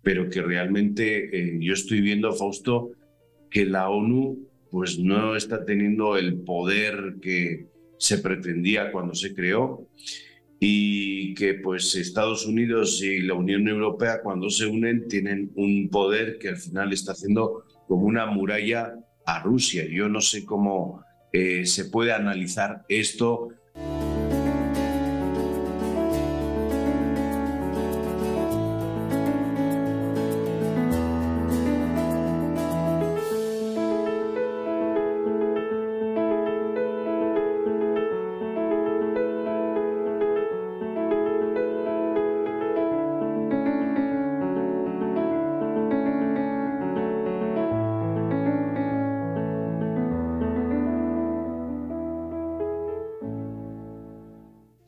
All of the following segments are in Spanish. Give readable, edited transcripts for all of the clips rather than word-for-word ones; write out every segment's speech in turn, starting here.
pero que realmente yo estoy viendo, Fausto, que la ONU pues no está teniendo el poder que se pretendía cuando se creó, y que pues Estados Unidos y la Unión Europea, cuando se unen, tienen un poder que al final está haciendo como una muralla a Rusia. Yo no sé cómo se puede analizar esto.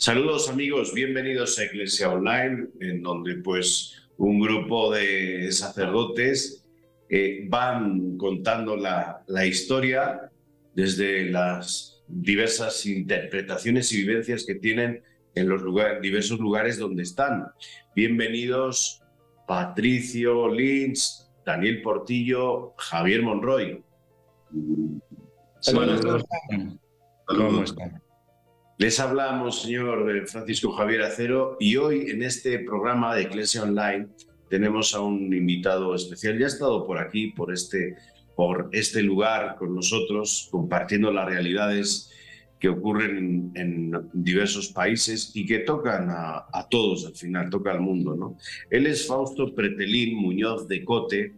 Saludos amigos, bienvenidos a Iglesia Online, en donde pues un grupo de sacerdotes van contando la historia desde las diversas interpretaciones y vivencias que tienen en los diversos lugares donde están. Bienvenidos Patricio Lynch, Daniel Portillo, Javier Monroy. Saludos. ¿Cómo están? Les habla Monseñor Francisco Javier Acero, y hoy en este programa de Iglesia Online tenemos a un invitado especial. Ya ha estado por aquí, por este lugar con nosotros, compartiendo las realidades que ocurren en diversos países y que tocan a todos, al final toca al mundo, ¿no? Él es Fausto Pretelín Muñoz de Cote,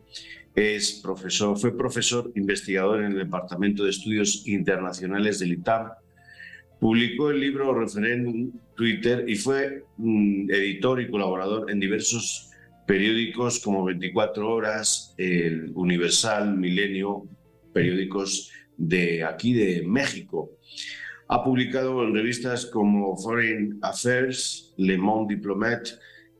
fue profesor investigador en el Departamento de Estudios Internacionales del ITAM. Publicó el libro Referéndum Twitter y fue editor y colaborador en diversos periódicos como 24 Horas, El Universal, Milenio, periódicos de aquí de México. Ha publicado en revistas como Foreign Affairs, Le Monde Diplomat,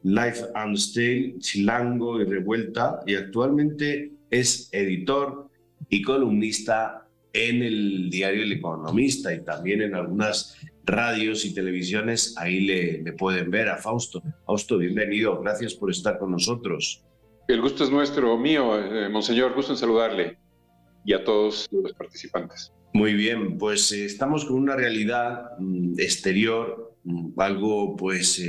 Life and Style, Chilango y Revuelta, y actualmente es editor y columnista en el diario El Economista y también en algunas radios y televisiones. Ahí le pueden ver a Fausto. Fausto, bienvenido, gracias por estar con nosotros. El gusto es nuestro, mío, Monseñor, gusto en saludarle y a todos los participantes. Muy bien, pues estamos con una realidad exterior, algo pues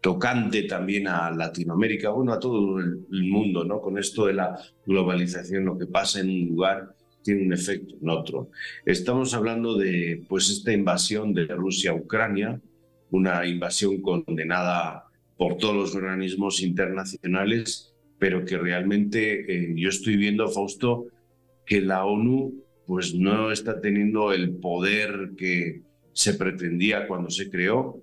tocante también a Latinoamérica, bueno, a todo el mundo, ¿no? Con esto de la globalización, lo que pasa en un lugar tiene un efecto en otro. Estamos hablando de pues esta invasión de Rusia a Ucrania, una invasión condenada por todos los organismos internacionales, pero que realmente yo estoy viendo, Fausto, que la ONU pues no está teniendo el poder que se pretendía cuando se creó,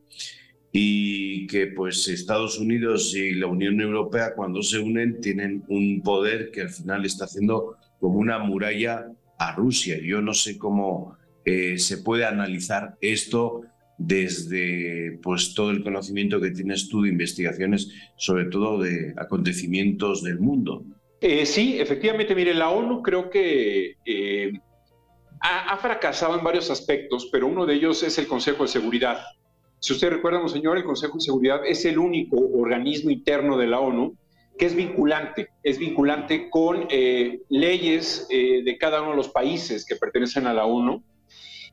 y que pues Estados Unidos y la Unión Europea, cuando se unen, tienen un poder que al final está haciendo como una muralla a Rusia. Yo no sé cómo se puede analizar esto desde pues todo el conocimiento que tienes tú de investigaciones, sobre todo de acontecimientos del mundo. Sí, efectivamente, mire, la ONU creo que ha fracasado en varios aspectos, pero uno de ellos es el Consejo de Seguridad. Si usted recuerda, Monseñor, el Consejo de Seguridad es el único organismo interno de la ONU que es vinculante con leyes de cada uno de los países que pertenecen a la ONU.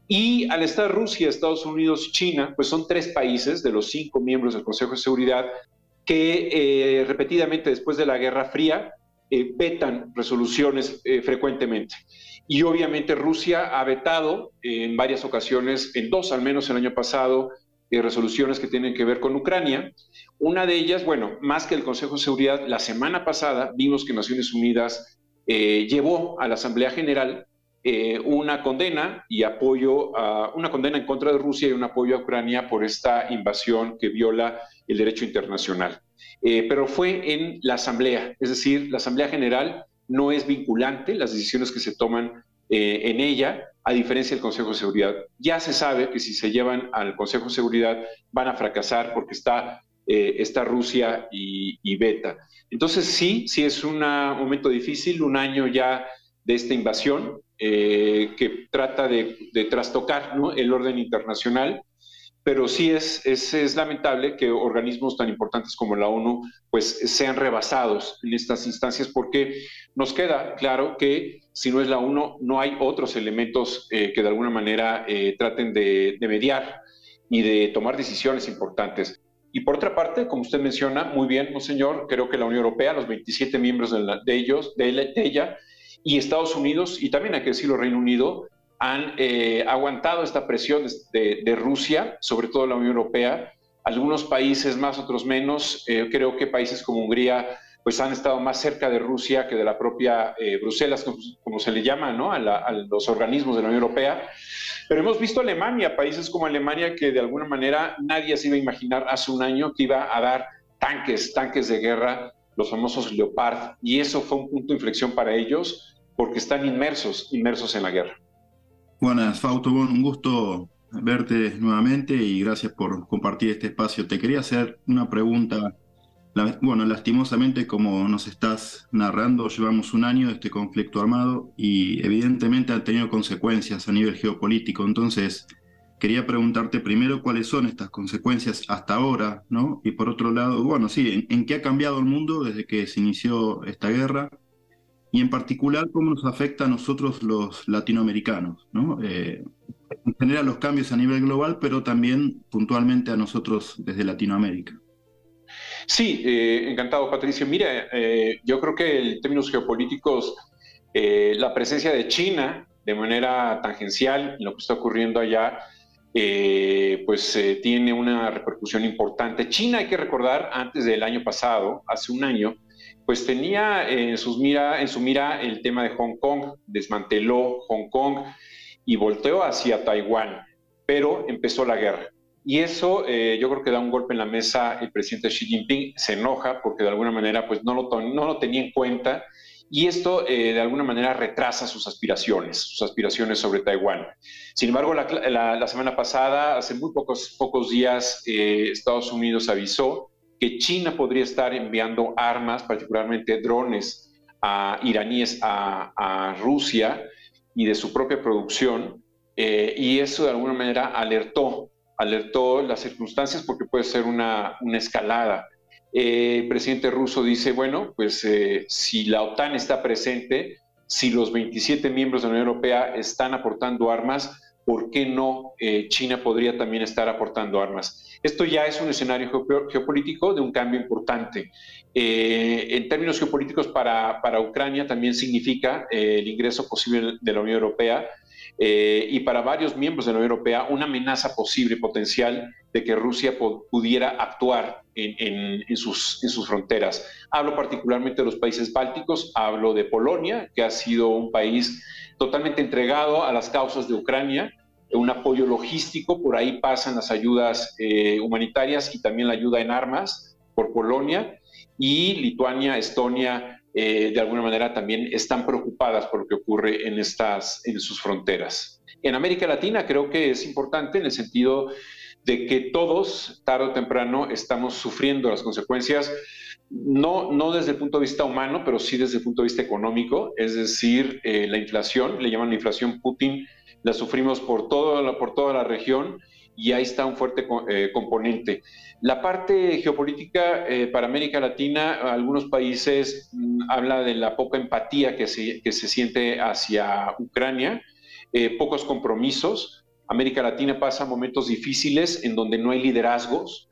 Y al estar Rusia, Estados Unidos y China, pues son 3 países de los 5 miembros del Consejo de Seguridad que repetidamente después de la Guerra Fría vetan resoluciones frecuentemente. Y obviamente Rusia ha vetado en varias ocasiones, en 2 al menos el año pasado, resoluciones que tienen que ver con Ucrania. Una de ellas, bueno, más que el Consejo de Seguridad, la semana pasada vimos que Naciones Unidas llevó a la Asamblea General una condena y apoyo, una condena en contra de Rusia y un apoyo a Ucrania por esta invasión que viola el derecho internacional. Pero fue en la Asamblea, es decir, la Asamblea General no es vinculante, las decisiones que se toman en ella, a diferencia del Consejo de Seguridad. Ya se sabe que si se llevan al Consejo de Seguridad van a fracasar porque está Rusia y veta. Entonces sí es un momento difícil, un año ya de esta invasión que trata de trastocar, ¿no?, el orden internacional, pero sí es lamentable que organismos tan importantes como la ONU pues sean rebasados en estas instancias, porque nos queda claro que si no es la ONU, no hay otros elementos que de alguna manera traten de mediar y de tomar decisiones importantes. Y por otra parte, como usted menciona, muy bien, señor, creo que la Unión Europea, los 27 miembros de ella, y Estados Unidos, y también hay que decirlo, Reino Unido, han aguantado esta presión de Rusia, sobre todo la Unión Europea. Algunos países más, otros menos. Creo que países como Hungría pues han estado más cerca de Rusia que de la propia Bruselas, como se le llama, ¿no? a los organismos de la Unión Europea. Pero hemos visto Alemania, países como Alemania, que de alguna manera nadie se iba a imaginar hace un año que iba a dar tanques de guerra, los famosos Leopard, y eso fue un punto de inflexión para ellos, porque están inmersos en la guerra. Buenas, Fausto, un gusto verte nuevamente y gracias por compartir este espacio. Te quería hacer una pregunta. Bueno, lastimosamente, como nos estás narrando, llevamos un año de este conflicto armado y evidentemente han tenido consecuencias a nivel geopolítico. Entonces, quería preguntarte primero cuáles son estas consecuencias hasta ahora, ¿no? Y por otro lado, bueno, sí, ¿en qué ha cambiado el mundo desde que se inició esta guerra? Y en particular, ¿cómo nos afecta a nosotros los latinoamericanos, ¿no? En general los cambios a nivel global, pero también puntualmente a nosotros desde Latinoamérica. Sí, encantado, Patricio. Mira, yo creo que en términos geopolíticos, la presencia de China de manera tangencial en lo que está ocurriendo allá, tiene una repercusión importante. China, hay que recordar, antes del año pasado, hace un año, pues tenía en su mira el tema de Hong Kong, desmanteló Hong Kong y volteó hacia Taiwán, pero empezó la guerra. Y eso yo creo que da un golpe en la mesa el presidente Xi Jinping, se enoja porque de alguna manera pues no lo tenía en cuenta, y esto de alguna manera retrasa sus aspiraciones sobre Taiwán. Sin embargo, la semana pasada, hace muy pocos días, Estados Unidos avisó que China podría estar enviando armas, particularmente drones iraníes a Rusia y de su propia producción, y eso de alguna manera alertó las circunstancias porque puede ser una escalada. El presidente ruso dice, bueno, pues si la OTAN está presente, si los 27 miembros de la Unión Europea están aportando armas, ¿por qué no China podría también estar aportando armas? Esto ya es un escenario geopolítico de un cambio importante. En términos geopolíticos para Ucrania también significa el ingreso posible de la Unión Europea, y para varios miembros de la Unión Europea una amenaza posible, potencial, de que Rusia pudiera actuar en sus fronteras. Hablo particularmente de los países bálticos, hablo de Polonia, que ha sido un país totalmente entregado a las causas de Ucrania, un apoyo logístico, por ahí pasan las ayudas humanitarias y también la ayuda en armas por Polonia, y Lituania, Estonia, de alguna manera también están preocupadas por lo que ocurre en sus fronteras. En América Latina creo que es importante en el sentido de que todos, tarde o temprano, estamos sufriendo las consecuencias, no desde el punto de vista humano, pero sí desde el punto de vista económico, es decir, la inflación, le llaman la inflación Putin, la sufrimos por toda la región, y ahí está un fuerte componente. La parte geopolítica para América Latina, algunos países habla de la poca empatía que se siente hacia Ucrania, pocos compromisos. América Latina pasa momentos difíciles en donde no hay liderazgos.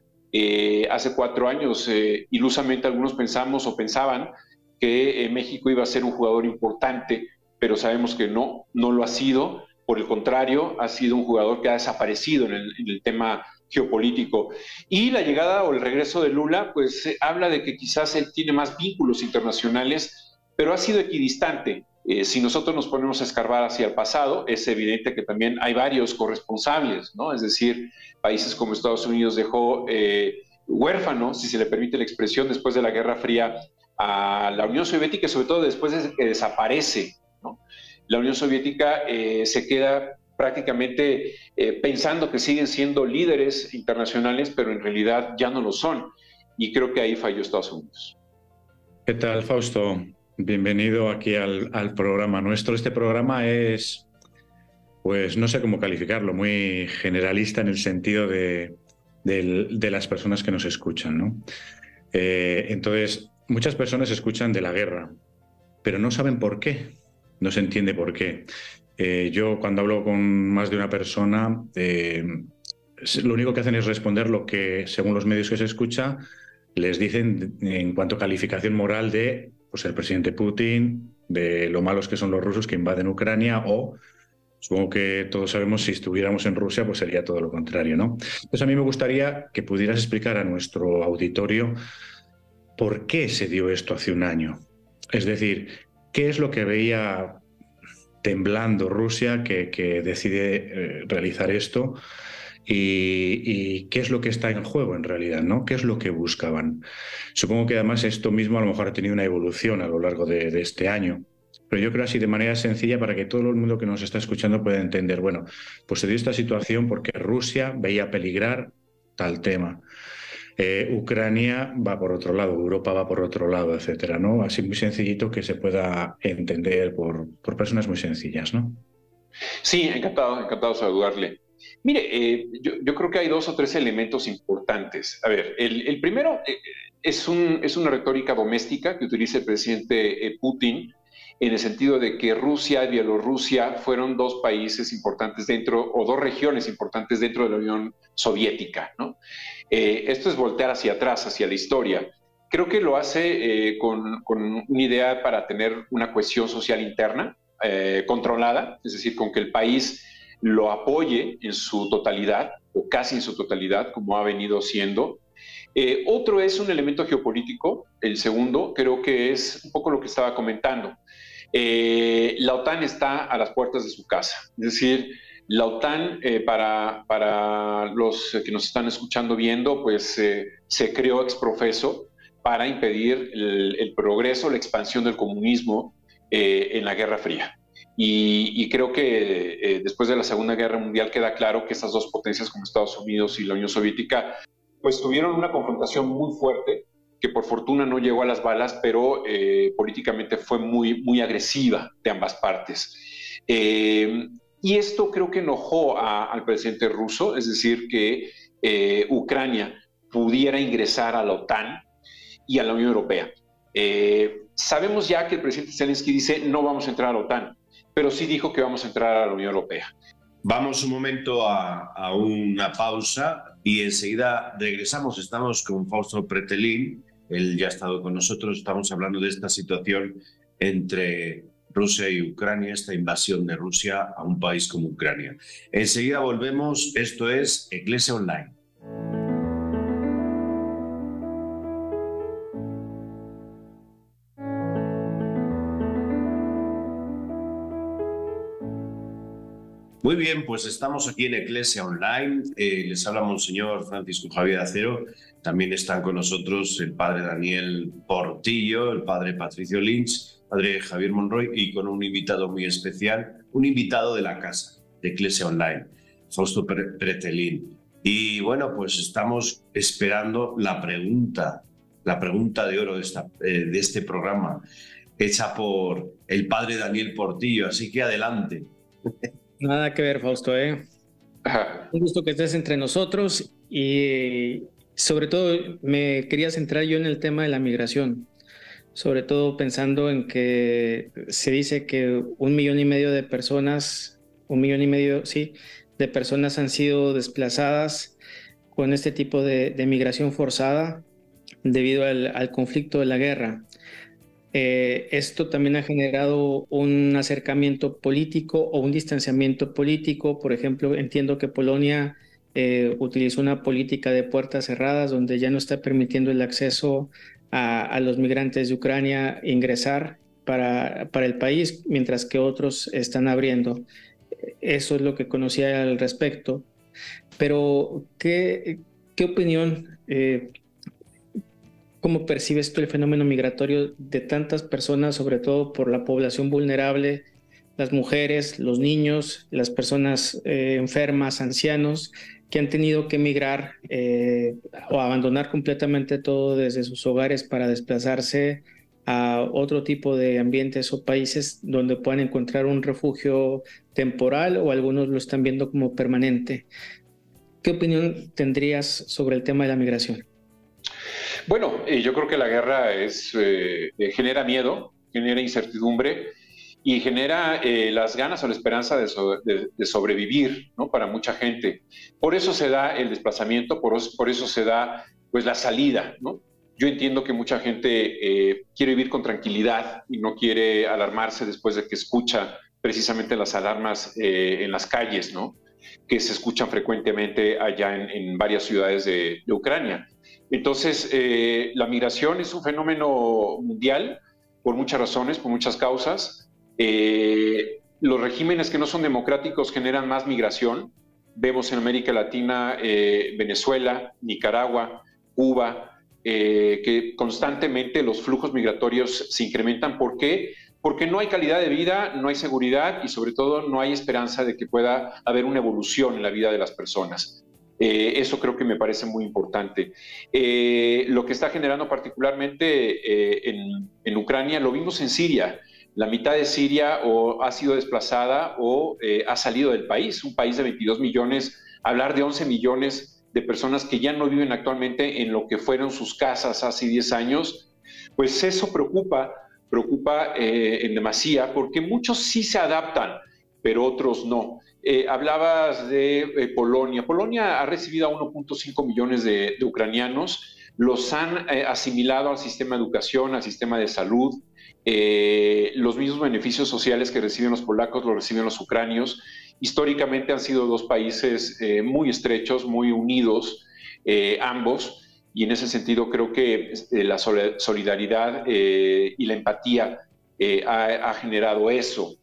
Hace 4 años, ilusamente algunos pensamos o pensaban que México iba a ser un jugador importante, pero sabemos que no lo ha sido. Por el contrario, ha sido un jugador que ha desaparecido en el tema geopolítico. Y la llegada o el regreso de Lula, pues habla de que quizás él tiene más vínculos internacionales, pero ha sido equidistante. Si nosotros nos ponemos a escarbar hacia el pasado, es evidente que también hay varios corresponsables, ¿no? Es decir, países como Estados Unidos dejó huérfano, si se le permite la expresión, después de la Guerra Fría, a la Unión Soviética, sobre todo después de que desaparece, ¿no? La Unión Soviética se queda prácticamente pensando que siguen siendo líderes internacionales, pero en realidad ya no lo son. Y creo que ahí falló Estados Unidos. ¿Qué tal, Fausto? Bienvenido aquí al programa nuestro. Este programa es pues no sé cómo calificarlo, muy generalista en el sentido de las personas que nos escuchan, ¿no? Entonces, muchas personas escuchan de la guerra, pero no saben por qué, no se entiende por qué. Yo cuando hablo con más de una persona, lo único que hacen es responder lo que, según los medios que se escucha, les dicen en cuanto a calificación moral de pues, el presidente Putin, de lo malos que son los rusos que invaden Ucrania, o supongo que todos sabemos si estuviéramos en Rusia, pues sería todo lo contrario, ¿no? Entonces a mí me gustaría que pudieras explicar a nuestro auditorio por qué se dio esto hace un año. Es decir, ¿qué es lo que veía temblando Rusia que decide realizar esto? Y qué es lo que está en juego en realidad, ¿no? ¿Qué es lo que buscaban? Supongo que además esto mismo a lo mejor ha tenido una evolución a lo largo de este año. Pero yo creo así de manera sencilla para que todo el mundo que nos está escuchando pueda entender, bueno, pues se dio esta situación porque Rusia veía peligrar tal tema. Ucrania va por otro lado, Europa va por otro lado, etcétera, ¿no? Así muy sencillito que se pueda entender por personas muy sencillas, ¿no? Sí, encantado de saludarle. Mire, yo creo que hay 2 o 3 elementos importantes. A ver, el primero es una retórica doméstica que utiliza el presidente Putin en el sentido de que Rusia y Bielorrusia fueron 2 países importantes dentro, o 2 regiones importantes dentro de la Unión Soviética, ¿no? Esto es voltear hacia atrás, hacia la historia. Creo que lo hace con una idea para tener una cohesión social interna controlada, es decir, con que el país lo apoye en su totalidad, o casi en su totalidad, como ha venido siendo. Otro es un elemento geopolítico, el segundo creo que es un poco lo que estaba comentando. La OTAN está a las puertas de su casa, es decir, la OTAN, para los que nos están escuchando viendo, pues se creó ex profeso para impedir el progreso, la expansión del comunismo en la Guerra Fría. Y creo que después de la Segunda Guerra Mundial queda claro que esas 2 potencias como Estados Unidos y la Unión Soviética pues tuvieron una confrontación muy fuerte que por fortuna no llegó a las balas, pero políticamente fue muy, muy agresiva de ambas partes. Y esto creo que enojó al presidente ruso, es decir, que Ucrania pudiera ingresar a la OTAN y a la Unión Europea. Sabemos ya que el presidente Zelensky dice no vamos a entrar a la OTAN, pero sí dijo que vamos a entrar a la Unión Europea. Vamos un momento a una pausa y enseguida regresamos. Estamos con Fausto Pretelín, él ya ha estado con nosotros, estamos hablando de esta situación entre Rusia y Ucrania, esta invasión de Rusia a un país como Ucrania. Enseguida volvemos, esto es Iglesia Online. Muy bien, pues estamos aquí en Iglesia Online. Les habla Monseñor Francisco Javier Acero. También están con nosotros el padre Daniel Portillo, el padre Patricio Lynch, padre Javier Monroy y con un invitado muy especial, un invitado de la casa de Iglesia Online, Fausto Pretelín. Y bueno, pues estamos esperando la pregunta de oro de este programa, hecha por el padre Daniel Portillo. Así que adelante. Nada que ver, Fausto, ¿eh? Un gusto que estés entre nosotros y sobre todo me quería centrar yo en el tema de la migración, sobre todo pensando en que se dice que 1,5 millones de personas, 1,5 millones, sí, de personas han sido desplazadas con este tipo de migración forzada debido al conflicto de la guerra. Esto también ha generado un acercamiento político o un distanciamiento político. Por ejemplo, entiendo que Polonia utilizó una política de puertas cerradas donde ya no está permitiendo el acceso a los migrantes de Ucrania ingresar para el país, mientras que otros están abriendo. Eso es lo que conocía al respecto. Pero, ¿qué opinión ¿cómo percibes tú el fenómeno migratorio de tantas personas, sobre todo por la población vulnerable, las mujeres, los niños, las personas enfermas, ancianos, que han tenido que emigrar o abandonar completamente todo desde sus hogares para desplazarse a otro tipo de ambientes o países donde puedan encontrar un refugio temporal, o algunos lo están viendo como permanente. ¿Qué opinión tendrías sobre el tema de la migración? Bueno, yo creo que la guerra genera miedo, genera incertidumbre y genera las ganas o la esperanza de sobrevivir, ¿no? Para mucha gente. Por eso se da el desplazamiento, por eso se da pues la salida, ¿no? Yo entiendo que mucha gente quiere vivir con tranquilidad y no quiere alarmarse después de que escucha precisamente las alarmas en las calles, ¿no? Que se escuchan frecuentemente allá en varias ciudades de Ucrania. Entonces, la migración es un fenómeno mundial por muchas razones, por muchas causas. Los regímenes que no son democráticos generan más migración. Vemos en América Latina, Venezuela, Nicaragua, Cuba, que constantemente los flujos migratorios se incrementan. ¿Por qué? Porque no hay calidad de vida, no hay seguridad y sobre todo no hay esperanza de que pueda haber una evolución en la vida de las personas. Eso creo que me parece muy importante. Lo que está generando particularmente en Ucrania, lo vimos en Siria. La mitad de Siria o ha sido desplazada o ha salido del país. Un país de 22 millones, hablar de 11 millones de personas que ya no viven actualmente en lo que fueron sus casas hace 10 años, pues eso preocupa en demasía, porque muchos sí se adaptan, pero otros no. Hablabas de Polonia. Polonia ha recibido a 1.5 millones de ucranianos, los han asimilado al sistema de educación, al sistema de salud. Los mismos beneficios sociales que reciben los polacos los reciben los ucranios. Históricamente han sido dos países muy estrechos, muy unidos, ambos, y en ese sentido creo que la solidaridad y la empatía ha generado eso.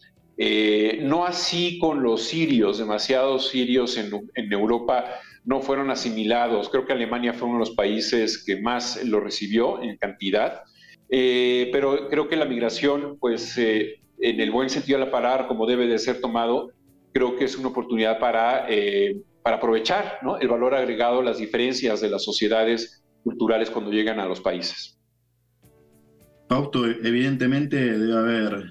No así con los sirios, demasiados sirios en Europa no fueron asimilados. Creo que Alemania fue uno de los países que más lo recibió en cantidad, pero creo que la migración, pues en el buen sentido de la palabra, como debe de ser tomado, creo que es una oportunidad para aprovechar, ¿no?, el valor agregado, las diferencias de las sociedades culturales cuando llegan a los países. Fausto, evidentemente debe haber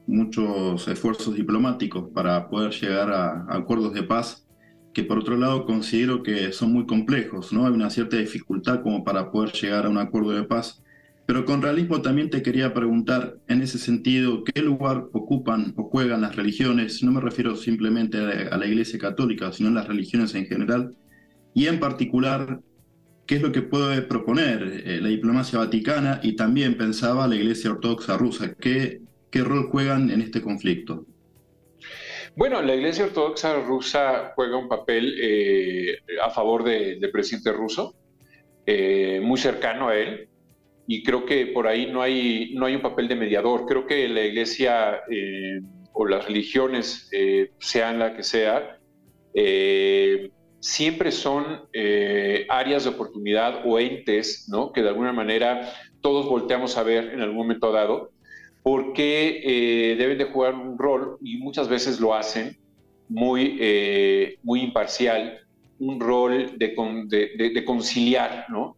muchos esfuerzos diplomáticos para poder llegar a acuerdos de paz, que por otro lado considero que son muy complejos, ¿no? Hay una cierta dificultad como para poder llegar a un acuerdo de paz. Pero con realismo también te quería preguntar, en ese sentido, ¿qué lugar ocupan o juegan las religiones? No me refiero simplemente a la Iglesia Católica, sino a las religiones en general. Y en particular, ¿qué es lo que puede proponer la diplomacia vaticana y también pensaba la Iglesia Ortodoxa rusa? ¿Qué rol juegan en este conflicto? Bueno, la Iglesia Ortodoxa rusa juega un papel a favor del presidente ruso, muy cercano a él. Y creo que por ahí no hay un papel de mediador. Creo que la Iglesia o las religiones, sean la que sea, siempre son áreas de oportunidad o entes, ¿no?, que de alguna manera todos volteamos a ver en algún momento dado, porque deben de jugar un rol, y muchas veces lo hacen, muy imparcial, un rol de conciliar, ¿no?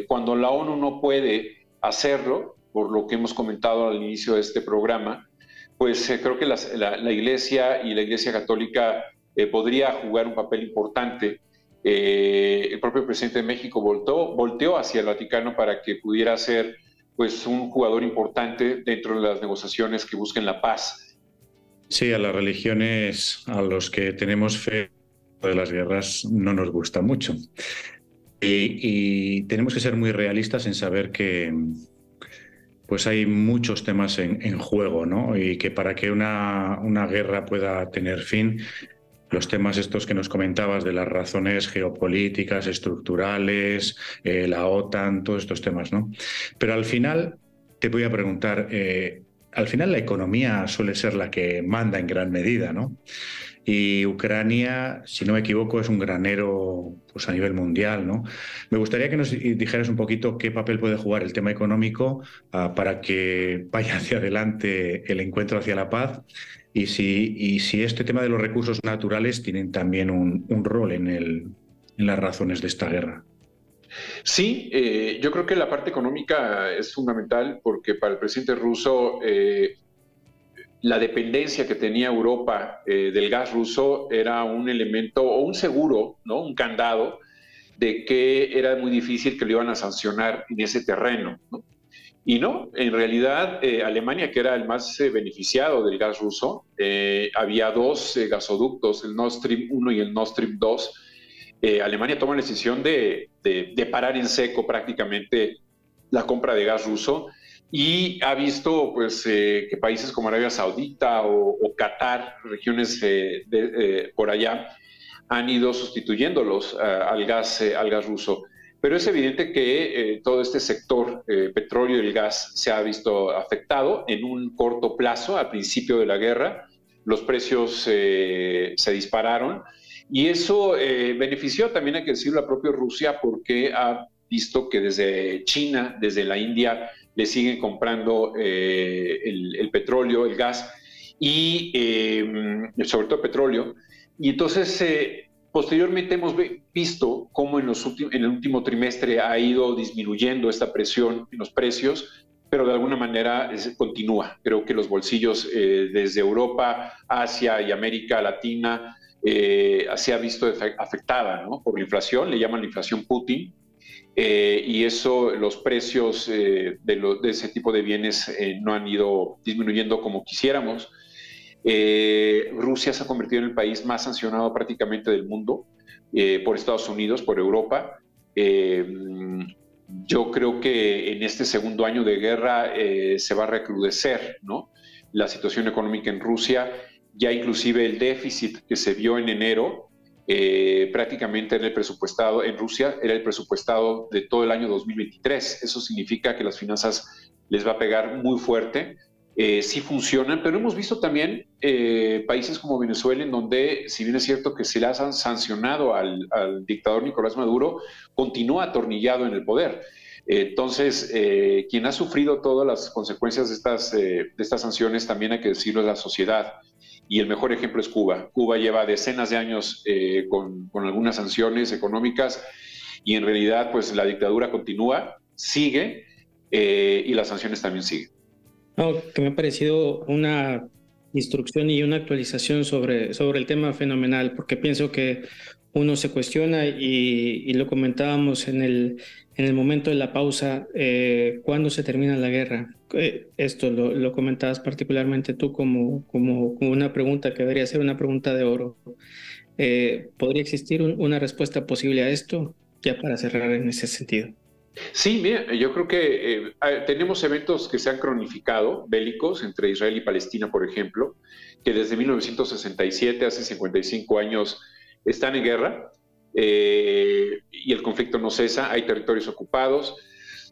Cuando la ONU no puede hacerlo, por lo que hemos comentado al inicio de este programa, pues creo que la Iglesia y la Iglesia Católica podría jugar un papel importante. El propio presidente de México volteó hacia el Vaticano para que pudiera ser, pues, un jugador importante dentro de las negociaciones que busquen la paz. Sí, a las religiones, a los que tenemos fe de las guerras, no nos gusta mucho. Y tenemos que ser muy realistas en saber que pues hay muchos temas en juego, ¿no? Y que para que una guerra pueda tener fin, los temas estos que nos comentabas de las razones geopolíticas, estructurales, la OTAN, todos estos temas, ¿no? Pero al final te voy a preguntar, al final la economía suele ser la que manda en gran medida, ¿no? Y Ucrania, si no me equivoco, es un granero, pues, a nivel mundial, ¿no? Me gustaría que nos dijeras un poquito qué papel puede jugar el tema económico para que vaya hacia adelante el encuentro hacia la paz, y si este tema de los recursos naturales tienen también un rol en las razones de esta guerra. Sí, yo creo que la parte económica es fundamental porque para el presidente ruso la dependencia que tenía Europa del gas ruso era un elemento o un seguro, ¿no? Un candado de que era muy difícil que lo iban a sancionar en ese terreno, ¿no? Y no, en realidad Alemania, que era el más beneficiado del gas ruso, había dos gasoductos, el Nord Stream 1 y el Nord Stream 2. Alemania toma la decisión de parar en seco prácticamente la compra de gas ruso y ha visto pues, que países como Arabia Saudita o Qatar, regiones por allá, han ido sustituyéndolos al gas ruso. Pero es evidente que todo este sector petróleo y el gas se ha visto afectado en un corto plazo. Al principio de la guerra, los precios se dispararon y eso benefició también, hay que decirlo, a la propia Rusia porque ha visto que desde China, desde la India, le siguen comprando el petróleo, el gas y sobre todo petróleo. Y entonces posteriormente hemos visto cómo en el último trimestre ha ido disminuyendo esta presión en los precios, pero de alguna manera continúa. Creo que los bolsillos desde Europa, Asia y América Latina se ha visto afectada, ¿no? Por la inflación, le llaman la inflación Putin, y eso, los precios de ese tipo de bienes no han ido disminuyendo como quisiéramos. Rusia se ha convertido en el país más sancionado prácticamente del mundo por Estados Unidos, por Europa. Yo creo que en este segundo año de guerra se va a recrudecer, ¿no? La situación económica en Rusia. Ya inclusive el déficit que se vio en enero prácticamente era el presupuestado en Rusia, era el presupuestado de todo el año 2023. Eso significa que las finanzas les va a pegar muy fuerte. Sí funcionan, pero hemos visto también países como Venezuela, en donde, si bien es cierto que se les han sancionado al dictador Nicolás Maduro, continúa atornillado en el poder. Entonces, quien ha sufrido todas las consecuencias de estas sanciones, también hay que decirlo, es la sociedad. Y el mejor ejemplo es Cuba. Cuba lleva decenas de años con algunas sanciones económicas y en realidad pues la dictadura continúa, sigue y las sanciones también siguen. No, que me ha parecido una instrucción y una actualización sobre el tema fenomenal, porque pienso que uno se cuestiona y lo comentábamos en el momento de la pausa, ¿cuándo se termina la guerra? Esto lo comentabas particularmente tú como una pregunta que debería ser una pregunta de oro. ¿Podría existir una respuesta posible a esto? Ya para cerrar en ese sentido. Sí, mira, yo creo que tenemos eventos que se han cronificado, bélicos, entre Israel y Palestina, por ejemplo, que desde 1967, hace 55 años, están en guerra y el conflicto no cesa, hay territorios ocupados.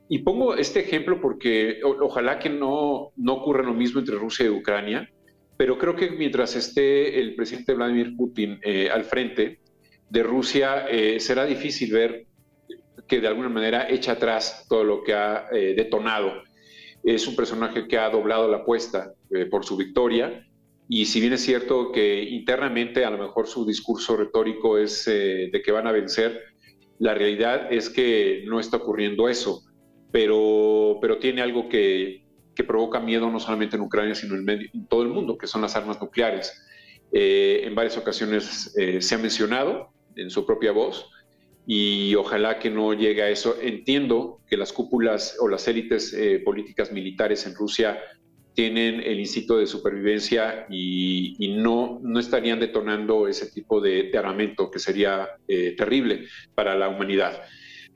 Y pongo este ejemplo porque ojalá que no ocurra lo mismo entre Rusia y Ucrania, pero creo que mientras esté el presidente Vladimir Putin al frente de Rusia, será difícil ver que de alguna manera echa atrás todo lo que ha detonado. Es un personaje que ha doblado la apuesta por su victoria y si bien es cierto que internamente a lo mejor su discurso retórico es de que van a vencer, la realidad es que no está ocurriendo eso, pero tiene algo que provoca miedo no solamente en Ucrania sino en todo el mundo, que son las armas nucleares. En varias ocasiones se ha mencionado en su propia voz, y ojalá que no llegue a eso. Entiendo que las cúpulas o las élites políticas militares en Rusia tienen el instinto de supervivencia y no estarían detonando ese tipo de armamento que sería terrible para la humanidad.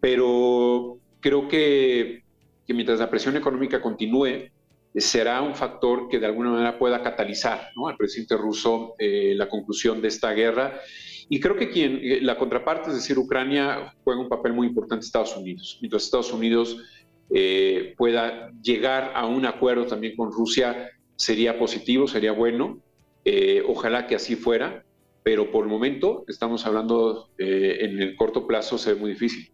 Pero creo que mientras la presión económica continúe, será un factor que de alguna manera pueda catalizar, ¿no?, al presidente ruso la conclusión de esta guerra. Y creo que la contraparte, es decir, Ucrania, juega un papel muy importante Estados Unidos. Mientras Estados Unidos pueda llegar a un acuerdo también con Rusia, sería positivo, sería bueno. Ojalá que así fuera, pero por el momento estamos hablando en el corto plazo, se ve muy difícil.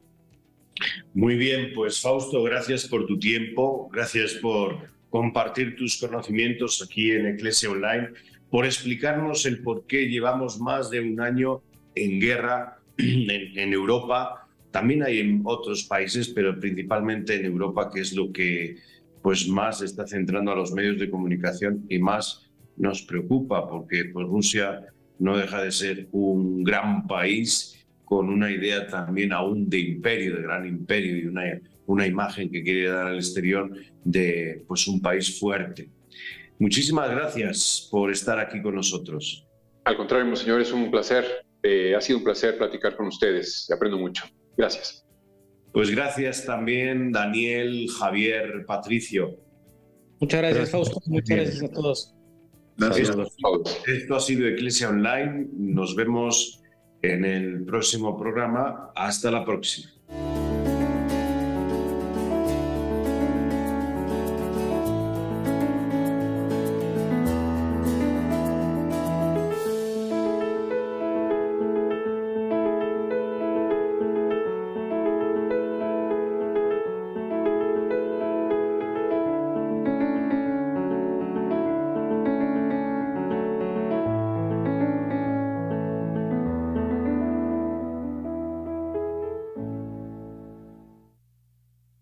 Muy bien, pues Fausto, gracias por tu tiempo, gracias por compartir tus conocimientos aquí en Eclesia Online, por explicarnos el por qué llevamos más de un año en guerra en Europa, También hay en otros países, pero principalmente en Europa, que es lo que pues más está centrando a los medios de comunicación y más nos preocupa, porque pues, Rusia no deja de ser un gran país con una idea también aún de imperio, de gran imperio, y una imagen que quiere dar al exterior de pues, un país fuerte. Muchísimas gracias por estar aquí con nosotros. Al contrario, monseñor, es un placer. Ha sido un placer platicar con ustedes. Aprendo mucho. Gracias. Pues gracias también, Daniel, Javier, Patricio. Muchas gracias, Fausto. Muchas gracias a todos. Gracias. Esto ha sido Iglesia Online. Nos vemos en el próximo programa. Hasta la próxima.